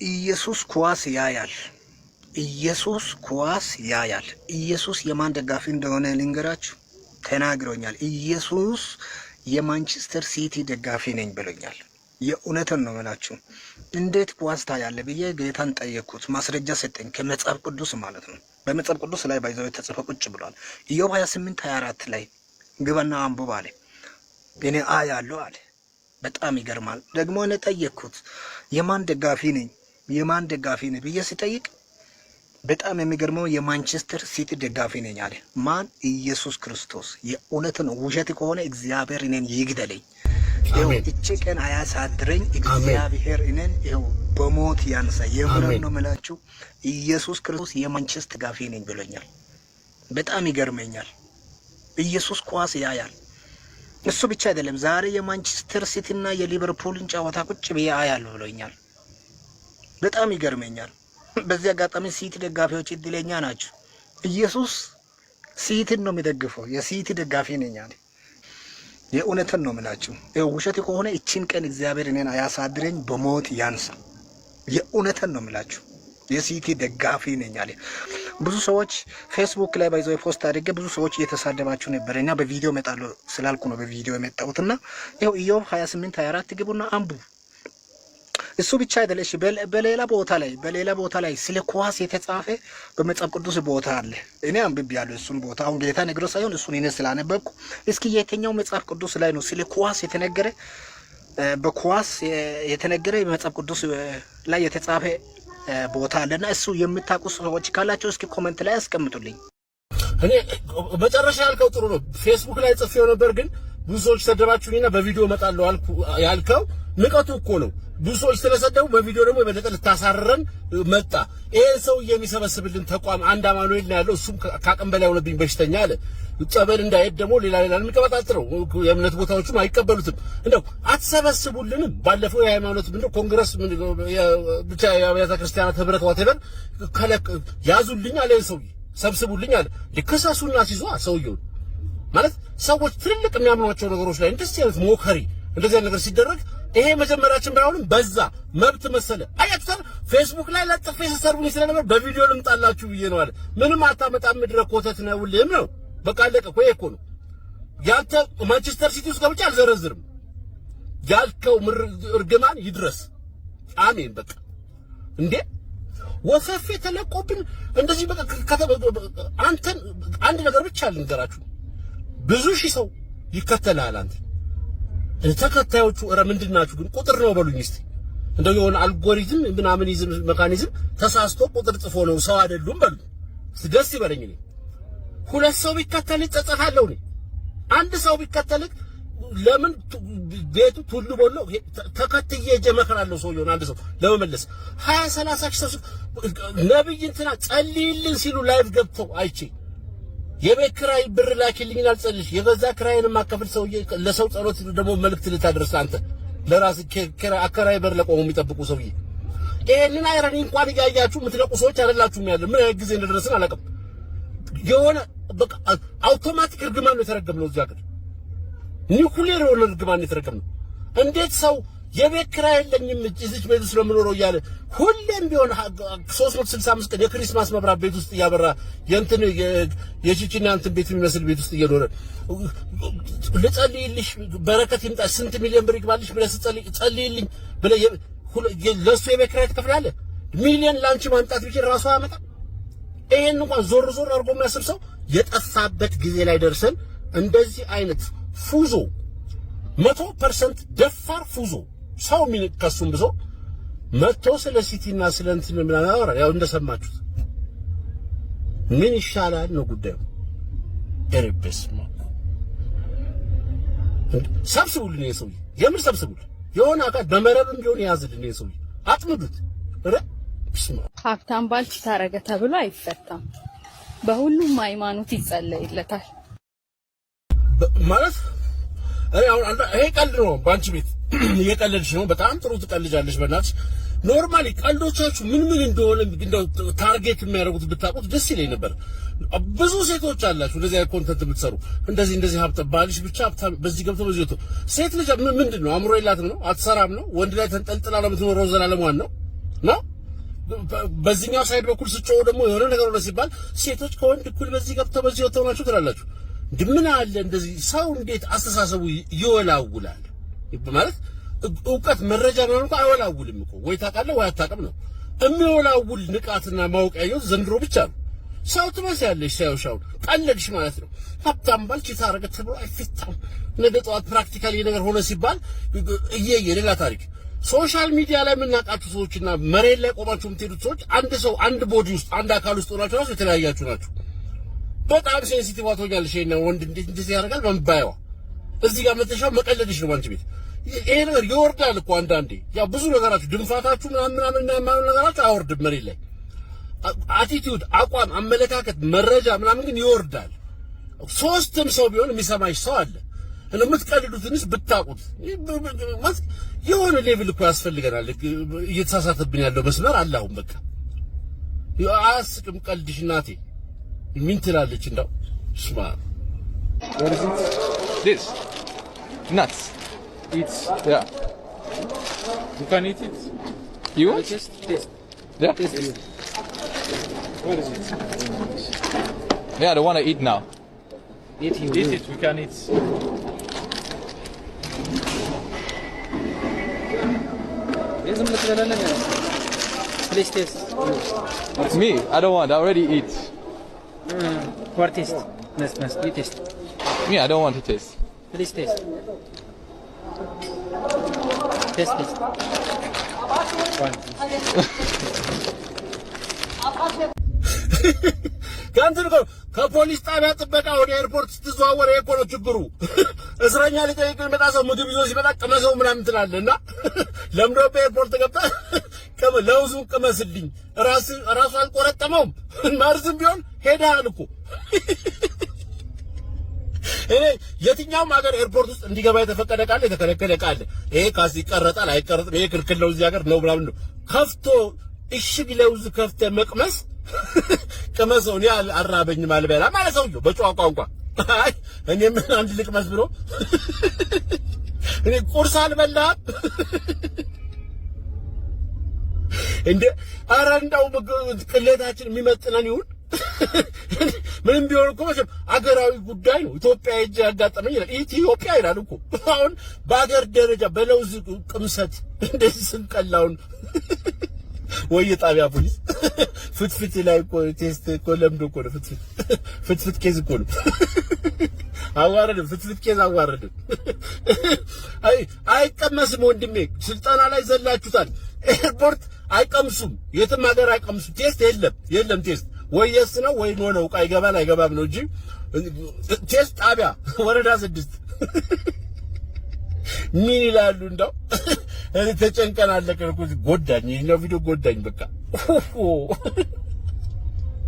ኢየሱስ ኳስ ያያል። ኢየሱስ ኳስ ያያል። ኢየሱስ የማን ደጋፊ እንደሆነ ልንገራችሁ፣ ተናግሮኛል። ኢየሱስ የማንቸስተር ሲቲ ደጋፊ ነኝ ብሎኛል። የእውነትን ነው የምላችሁ። እንዴት ኳስ ታያለ ብዬ ጌታን ጠየቅኩት። ማስረጃ ሰጠኝ ከመጽሐፍ ቅዱስ ማለት ነው። በመጽሐፍ ቅዱስ ላይ ባይዘው የተጻፈ ቁጭ ብሏል። ኢዮብ 28:24 ላይ ግባና አንብብ አለ። እኔ አያለሁ አለ። በጣም ይገርማል። ደግሞ እኔ ጠየቅኩት የማን ደጋፊ ነኝ ብዬ ሲጠይቅ በጣም የሚገርመው የማንቸስተር ሲቲ ደጋፊ ነኝ አለ። ማን? ኢየሱስ ክርስቶስ። የእውነት ነው። ውሸት ከሆነ እግዚአብሔር እኔን ይግደለኝ። ይኸው እቺ ቀን አያሳድረኝ እግዚአብሔር እኔን ይኸው በሞት ያንሳ። የምረን ነው የምላችሁ። ኢየሱስ ክርስቶስ የማንቸስተር ደጋፊ ነኝ ብሎኛል። በጣም ይገርመኛል። ኢየሱስ ኳስ ያያል። እሱ ብቻ አይደለም፣ ዛሬ የማንቸስተር ሲቲና የሊቨርፑልን ጨዋታ ቁጭ ብዬ አያለሁ ብሎኛል። በጣም ይገርመኛል። በዚህ አጋጣሚ ሲቲ ደጋፊዎች እድለኛ ናቸው። ኢየሱስ ሲቲን ነው የሚደግፈው። የሲቲ ደጋፊ ነኝ አለ። የእውነትን ነው የምላችሁ። ውሸት ከሆነ እቺን ቀን እግዚአብሔር እኔን አያሳድረኝ፣ በሞት ያንሳ። የእውነትን ነው የምላችሁ። የሲቲ ደጋፊ ነኝ አለ። ብዙ ሰዎች ፌስቡክ ላይ ባይዘው ፖስት አድርጌ ብዙ ሰዎች እየተሳደባችሁ ነበር። እና በቪዲዮ እመጣለሁ ስላልኩ ነው በቪዲዮ የመጣሁትና ይኸው ኢዮብ 28:24 ግቡና አንብቡ። እሱ ብቻ አይደለም። እሺ በሌላ ቦታ ላይ ስለ ኳስ የተጻፈ በመጽሐፍ ቅዱስ ቦታ አለ። እኔ አንብቤያለሁ እሱን ቦታ። አሁን ጌታ ነግሮ ሳይሆን እሱን እኔ ስላነበብኩ፣ እስኪ የትኛው መጽሐፍ ቅዱስ ላይ ነው ስለ ኳስ የተነገረ? በኳስ የተነገረ በመጽሐፍ ቅዱስ ላይ የተጻፈ ቦታ አለና እሱ የምታውቁ ሰዎች ካላችሁ እስኪ ኮሜንት ላይ አስቀምጡልኝ። እኔ መጨረሻ ያልከው ጥሩ ነው። ፌስቡክ ላይ ጽፌው ነበር፣ ግን ብዙ ሰዎች ሰደባችሁኝና በቪዲዮ እመጣለሁ ያልከው ንቀቱ እኮ ነው። ብዙ ሰዎች ስለሰደቡ በቪዲዮ ደግሞ የበለጠ ልታሳረረን መጣ። ይሄን ሰው የሚሰበስብልን ተቋም አንድ አማኑኤል ነው ያለው። እሱም ካቅም በላይ ሆነብኝ በሽተኛ አለ። ጸበል እንዳይሄድ ደግሞ ሌላ የሚቀበጣጥረው የእምነት ቦታዎችም አይቀበሉትም። እንደው አትሰበስቡልንም። ባለፈው የሃይማኖት ምንድነው ኮንግረስ ብቻ የአብያተ ክርስቲያናት ህብረት ዋቴቨር ያዙልኝ አለ። ሰውዬ ሰብስቡልኝ አለ። ልከሳሱና ሲዟ ሰውዬው ማለት ሰዎች ትልልቅ የሚያምኗቸው ነገሮች ላይ እንደዚህ አይነት ሞከሪ እንደዚህ አይነት ነገር ሲደረግ ይሄ መጀመሪያችን ባይሆንም በዛ መብት መሰለ። አያችሁ ፌስቡክ ላይ ለጥፌ ሲሰርቡኝ ስለነበር በቪዲዮ ልምጣላችሁ ብዬ ነው አለ። ምንም አታመጣም፣ ምድረ ኮተት ነው ሁሌም ነው። በቃ አለቀ እኮ ነው። ያንተ ማንቸስተር ሲቲ ውስጥ ገብቼ አልዘረዝርም። ያልከው እርግማን ይድረስ። አሜን። በቃ እንዴ ወፈፌ ተለቆብን እንደዚህ በቃ አንተን አንድ ነገር ብቻ ልንገራችሁ፣ ብዙ ሺህ ሰው ይከተላል አንተ ተከታዮቹ ምንድናችሁ ግን? ቁጥር ነው በሉኝ እስቲ። እንደው የሆነ አልጎሪዝም ምናምን ይዝም ሜካኒዝም ተሳስቶ ቁጥር ጽፎ ነው ሰው አይደሉም በሉ። ደስ ይበለኝ። እኔ ሁለት ሰው ቢከተል ጸጸታለሁ። እኔ አንድ ሰው ቢከተል ለምን ቤቱ ሁሉ ቦሎ ተከትዬ ጀመከራለሁ። ሰው ይሆን አንድ ሰው ለመመለስ 20-30 ሺህ ሰው ነብይ እንትና ጸልይልን ሲሉ ላይቭ ገብተው አይቼ የቤት ኪራይ ብር ላኪልኝ አልጸልሽ የገዛ ኪራይን ማከፍል ሰው ለሰው ጸሎት ደግሞ መልእክት ልታደርስ አንተ ለራስ አከራይ በር ለቆሙ የሚጠብቁ ሰውዬ ይሄንን አይረኒ እንኳን ያያችሁ የምትለቁ ሰዎች አይደላችሁም። ያለ ምን አይነት ጊዜ እንደደረስን አላውቅም። የሆነ በቃ አውቶማቲክ እርግማን ነው የተረገምነው። እዚያ ግን ኒውክሌር የሆነ እርግማን ነው የተረገምነው። እንዴት ሰው የቤት ኪራይ የለኝም እዚች ቤት ውስጥ ለምኖረው እያለ ሁሌም ቢሆን 365 ቀን የክሪስማስ መብራት ቤት ውስጥ እያበራ የእንትን የቺቺና እንትን ቤት የሚመስል ቤት ውስጥ እየኖረ ልጸልይልሽ በረከት ይምጣ ስንት ሚሊዮን ብር ይግባልሽ ብለህ ጸልይልኝ ብለህ ለሱ የቤት ኪራይ ትከፍላለህ። ሚሊዮን ላንቺ ማምጣት ቢችል ራሱ አያመጣ። ይሄን እንኳን ዞር አድርጎ የሚያስብ ሰው የጠፋበት ጊዜ ላይ ደርሰን እንደዚህ አይነት ፉዞ 100% ደፋር ፉዞ ሰው ምን ከሱም ብሶ መጥቶ ስለ ሲቲና ስለ እንትን ምናምን አወራ። ያው እንደሰማችሁት ምን ይሻላል ነው ጉዳዩ። ኤርቤስ ነው ሰብስቡልን። የሰውዬ የምር ሰብስቡልን። የሆነ አካል በመረብም ቢሆን ያዝልን። የሰውዬ አጥምዱት። ሀብታም ባልች ታረገ ተብሎ አይፈታም። በሁሉም ሃይማኖት ይጸለይለታል ማለት ይሄ ቀልድ ነው። ባንቺ ቤት እየቀለድሽ ነው። በጣም ጥሩ ትቀልጃለሽ። በእናትሽ ኖርማሊ ቀልዶቻችሁ ምን እንደሆነ እንደው ታርጌት የሚያደርጉት ብታውቁት ደስ ይለኝ ነበር። ብዙ ሴቶች አላችሁ እንደዚህ አይነት ኮንተንት የምትሰሩ እንደዚህ ሀብታም ባልሽ ብቻ ሀብታም በዚህ ገብቶ በዚህ ወጥቶ ሴት ልጅ ምንድነው አእምሮ የላትም ነው? አትሰራም ነው? ወንድ ላይ ተንጠልጥላ ለምትኖረው ዘላለሟን ነው? በዚህኛው ሳይድ በኩል ስጮው ደግሞ የሆነ ነገር ነው ሲባል ሴቶች ከወንድ እኩል በዚህ ገብተው በዚህ ወጥተው ናቸው ትላላችሁ። ምን አለ እንደዚህ ሰው እንዴት አስተሳሰቡ ይወላውላል? ማለት እውቀት መረጃ ነው እንኳን አይወላውልም እኮ ወይ ታውቃለህ ወይ አታውቅም ነው የሚወላውል ንቃትና ማወቅ ያየው ዘንድሮ ብቻ ነው። ሰው ትመስያለሽ ሳይውሻው ቀለድሽ ማለት ነው። ሀብታም ባልች ታረገ ተብሎ አይፈታም። ነገ ጠዋት ፕራክቲካሊ ነገር ሆነ ሲባል ሌላ ታሪክ። ሶሻል ሚዲያ ላይ የምናውቃችሁ ሰዎችና መሬት ላይ ቆማችሁ የምትሄዱት ሰዎች አንድ ሰው አንድ ቦዲ ውስጥ አንድ አካል ውስጥ ሆናችሁ ራሱ የተለያያችሁ ናችሁ። በጣም ሴንሲቲቭ አትሆኛለሽ። እና ወንድ እንዴት ያደርጋል በመባያዋ እዚህ ጋር መተሻው መቀለድሽ ነው አንቺ ቤት። ይሄ ነገር ይወርዳል እኮ አንዳንዴ። ያው ብዙ ነገራችሁ ድንፋታችሁ ምናምን ነገራችሁ አይወርድም መሬት ላይ። አቲቲዩድ፣ አቋም፣ አመለካከት፣ መረጃ ምናምን ግን ይወርዳል። ሶስትም ሰው ቢሆን የሚሰማሽ ሰው አለ። የምትቀልዱትንስ ብታቁት የሆነ ሌቭል እኮ ያስፈልገናል። እየተሳሳተብን ያለው መስመር አለ። አሁን በቃ አያስቅም ቀልድሽ እናቴ። ምን ትላለች እንዳው ስማ this nuts It's yeah you can eat it. you Taste. yeah Taste it. What is it? yeah I don't want to eat now Eat it. We can eat. Please taste. me I don't want I already eat What taste? Nice. You taste. me I don't want to taste Please taste. Taste. One. ካንተን ከፖሊስ ጣቢያ ጥበቃ ወደ ኤርፖርት ስትዘዋወር እኮ ነው ችግሩ። እስረኛ ሊጠይቅ የሚመጣ ሰው ምግብ ይዞ ሲመጣ ቅመሰው ምናምን ትላለና ለምዶ በኤርፖርት ገብታ ለውዙ ቅመስልኝ ራሱ አልቆረጠመውም። ማርዝም ቢሆን ሄዳል እኮ። እኔ የትኛውም ሀገር ኤርፖርት ውስጥ እንዲገባ የተፈቀደ ቃል የተከለከለ ቃል ይሄ ካስ ይቀረጣል አይቀረጥም ይሄ ክልክል ነው እዚህ ሀገር ነው ምናምን ነው ከፍቶ እሽግ ለውዝ ከፍተ መቅመስ ቅመሰው እኔ አራበኝም አልበላ ማለት ሰውዬው በጨዋ ቋንቋ አይ እኔ ምን አንድ ልቅመስ ብሎ እኔ ቁርስ አልበላም እንደ አራንዳው ቅሌታችን የሚመጥነን ይሁን ምንም ቢሆን እኮ አገራዊ ጉዳይ ነው። ኢትዮጵያ እጅ ያጋጠመኝ ኢትዮጵያ ይላል እኮ አሁን በአገር ደረጃ በለውዝ ቅምሰት እንደዚህ ስንቀላውን ወይ ጣቢያ ፖሊስ ፍትፍት ላይ እኮ ቴስት እኮ ለምዶ እኮ ነው ፍትፍት ኬዝ እኮ ነው አዋረድም ፍትፍት ኬዝ አዋረድም። አይቀመስም ወንድሜ ስልጣና ላይ ዘላችሁታል። ኤርፖርት አይቀምሱም፣ የትም ሀገር አይቀምሱም። ቴስት የለም ቴስት ወይ የስ ነው ወይ ኖ ነው። አይገባም ነው እንጂ ቴስት ጣቢያ ወረዳ 6 ምን ይላሉ እንደው እኔ ተጨንቀን አለቀን እኮ ጎዳኝ ነው ቪዲዮ ጎዳኝ በቃ